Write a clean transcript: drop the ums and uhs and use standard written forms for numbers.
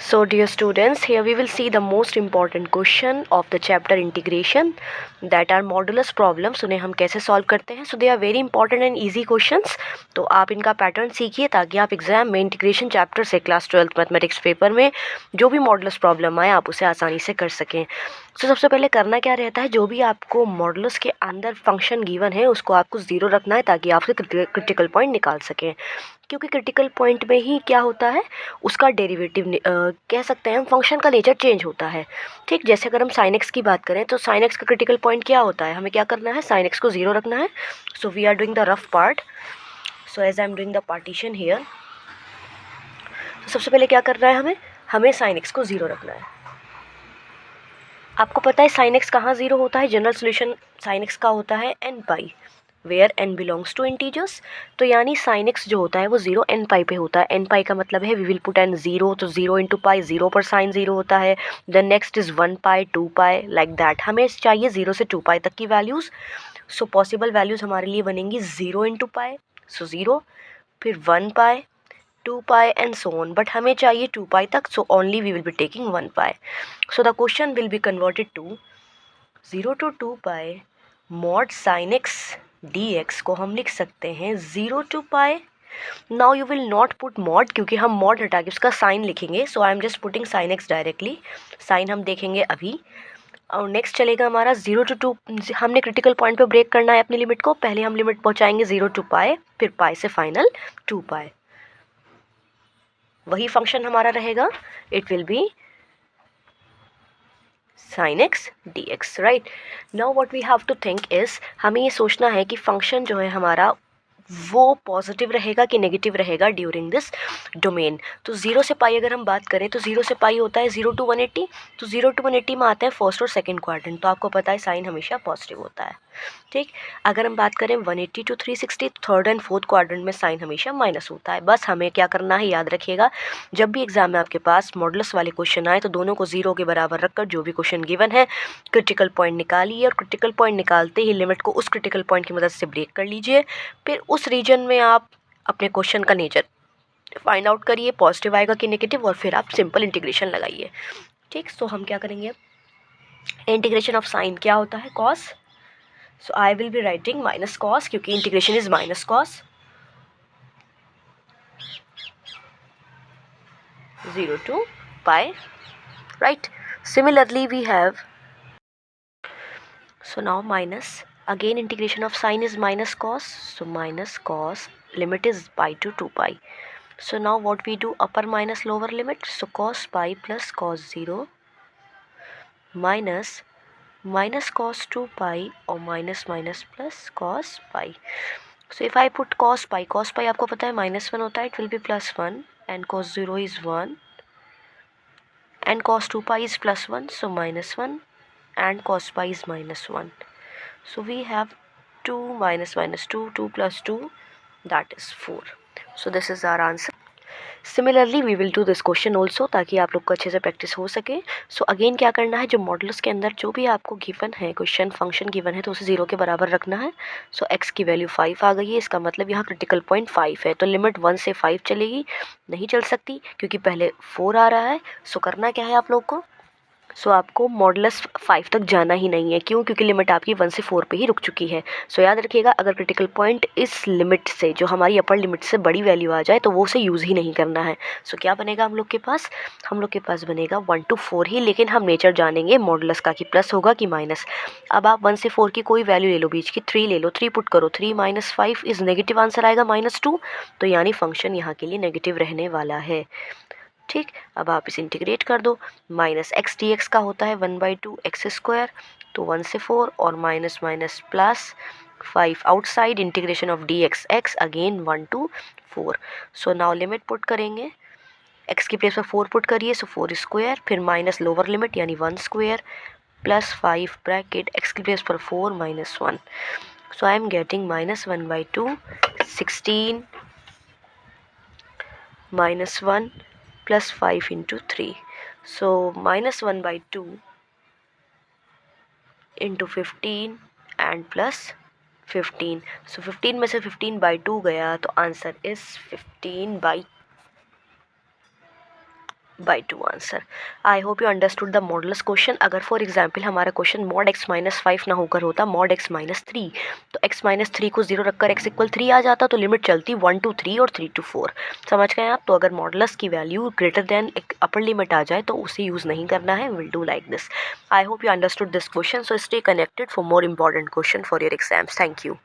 So dear students, here we will see the most important question of the chapter integration, that are modulus problems. उन्हें हम कैसे solve करते हैं. So they are very important and easy questions. तो आप इनका pattern सीखिए ताकि आप एग्जाम में इंटीग्रेशन चैप्टर से क्लास 12th मैथमेटिक्स पेपर में जो भी मॉडुलस प्रॉब्लम आए आप उसे आसानी से कर सकें. तो सबसे पहले करना क्या रहता है, जो भी आपको मॉडुलस के अंदर फंक्शन गिवन है उसको आपको ज़ीरो रखना है ताकि आप उसके क्रिटिकल पॉइंट निकाल सकें. क्योंकि क्रिटिकल पॉइंट में ही क्या होता है, उसका डेरिवेटिव कह सकते हैं हम, फंक्शन का नेचर चेंज होता है. ठीक, जैसे अगर हम साइन एक्स की बात करें तो साइन एक्स का क्रिटिकल पॉइंट क्या होता है, हमें क्या करना है, साइन एक्स को ज़ीरो रखना है. So we are doing the rough part. So as I am doing the partition here, तो सबसे पहले क्या करना है, हमें साइन एक्स को ज़ीरो रखना है. आपको पता है साइन एक्स कहाँ ज़ीरो होता है, जनरल सोल्यूशन साइन एक्स का होता है n pi, where n belongs to integers. तो यानी साइन एक्स जो होता है वो ज़ीरो एन पाई पे होता है. एन पाई का मतलब है we will put n zero, तो ज़ीरो इंटू पाई, ज़ीरो पर साइन ज़ीरो होता है. Then next is 1 pi, 2 pi, like that. हमें चाहिए 0 से 2 पाई तक की वैल्यूज़. सो पॉसिबल वैल्यूज़ हमारे लिए बनेंगी 0 इंटू पाई, सो 0, फिर 1 pi, 2 pi and so on. But हमें चाहिए 2 पाई तक, so only we will be taking 1 pi. So the question will be converted to 0 to 2 pi mod sine x d x को हम लिख सकते हैं 0 to pi. Now you will not put mod क्योंकि हम मॉड हटा के उसका साइन लिखेंगे. So I am just putting sine x directly. Sign हम देखेंगे अभी. और नेक्स्ट चलेगा हमारा 0 to 2. हमने क्रिटिकल पॉइंट पे ब्रेक करना है अपनी लिमिट को. पहले हम लिमिट पहुंचाएंगे 0 to पाई, फिर पाई से फाइनल 2 पाई. वही फंक्शन हमारा रहेगा, it will be sin x dx, right. Now what we have to think is, हमें ये सोचना है कि फंक्शन जो है हमारा वो पॉजिटिव रहेगा कि नेगेटिव रहेगा ड्यूरिंग दिस डोमेन. तो 0 से पाई अगर हम बात करें तो 0 से पाई होता है 0 to 180. तो 0 to 180 में आते हैं फर्स्ट और सेकंड क्वाड्रेंट. तो आपको पता है साइन हमेशा पॉजिटिव होता है. ठीक, अगर हम बात करें 180 to 360 तो थर्ड एंड फोर्थ क्वाड्रेंट में साइन हमेशा माइनस होता है. बस हमें क्या करना है, याद रखिएगा, जब भी एग्जाम में आपके पास मॉडुलस वाले क्वेश्चन आए तो दोनों को 0 के बराबर रखकर जो भी क्वेश्चन गिवन है क्रिटिकल पॉइंट निकालिए, और क्रिटिकल पॉइंट निकालते ही लिमिट को उस क्रिटिकल पॉइंट की मदद से ब्रेक कर लीजिए. फिर उस रीजन में आप अपने क्वेश्चन का नेचर फाइंड आउट करिए, पॉजिटिव आएगा कि नेगेटिव, और फिर आप सिंपल इंटीग्रेशन लगाइए. ठीक, सो हम क्या करेंगे, इंटीग्रेशन ऑफ साइन क्या होता है, cos. So I will be writing minus cos क्योंकि integration is minus cos 0 to pi, right. Similarly we have, so now minus, again integration of sine is minus cos, so minus cos, limit is pi to 2 pi. So now what we do, upper minus lower limit, so cos pi plus cos 0 minus minus cos 2 pi or minus minus plus cos pi. So if I put cos pi आपको पता है -1 होता है, it will be +1, and cos 0 is 1, and cos 2 pi is +1, so -1, and cos pi is -1. So we have 2 minus minus 2, 2 plus 2, that is 4. So this is our answer. Similarly we will do this question also ताकि आप लोग को अच्छे से practice हो सके. So again क्या करना है, जो मॉडुलस के अंदर जो भी आपको गिवन है क्वेश्चन, फंक्शन गिवन है तो उसे 0 के बराबर रखना है. सो एक्स की वैल्यू 5 आ गई है, इसका मतलब यहाँ क्रिटिकल पॉइंट 5 है. तो लिमिट 1 से 5 चलेगी, नहीं चल सकती क्योंकि पहले 4 आ रहा है. सो करना क्या है आप लोग को, सो आपको मॉडुलस 5 तक जाना ही नहीं है. क्यों, क्योंकि लिमिट आपकी 1 से 4 पे ही रुक चुकी है. सो याद रखिएगा, अगर क्रिटिकल पॉइंट इस लिमिट से, जो हमारी अपर लिमिट से बड़ी वैल्यू आ जाए तो वो उसे यूज़ ही नहीं करना है. सो क्या बनेगा हम लोग के पास बनेगा 1 to 4 ही. लेकिन हम नेचर जानेंगे मॉडुलस का कि प्लस होगा कि माइनस. अब आप 1 से 4 की कोई वैल्यू ले लो, बीच की 3 ले लो, 3 पुट करो, 3 minus 5 इज़ नेगेटिव, आंसर आएगा -2. तो यानी फंक्शन यहाँ के लिए नेगेटिव रहने वाला है. ठीक, अब आप इसे इंटीग्रेट कर दो. माइनस एक्स डी एक्स का होता है 1/2 एक्स स्क्वायर, तो 1 से 4, और minus minus plus 5 outside, integration of D x x again 1 to 4. So now limit put करेंगे, एक्स की प्लेस पर 4 पुट करिए, सो 4 स्क्वायर, फिर माइनस लोअर लिमिट यानी 1 स्क्वायर प्लस 5 ब्रैकेट, एक्स की प्लेस पर 4 -1. सो I am getting -1/2, 16 -1 plus 5 into 3. So -1/2 into 15 and plus 15. So 15 में से 15/2 गया तो answer is 15/2. By 2 answer. I hope you understood the modulus question. अगर फॉर एग्जाम्पल हमारा question mod x minus 5 ना होकर होता मॉड x माइनस 3, तो x माइनस 3 को 0 रखकर x इक्वल 3 आ जाता, तो लिमिट चलती 1 to 3 और 3 to 4। समझ गए आप? तो अगर मॉडुलस की वैल्यू ग्रेटर देन एक अपर लिमिट आ जाए तो उसे यूज़ नहीं करना है। Will do like this. I hope you understood this question, so stay connected for more important question for your exams. Thank you.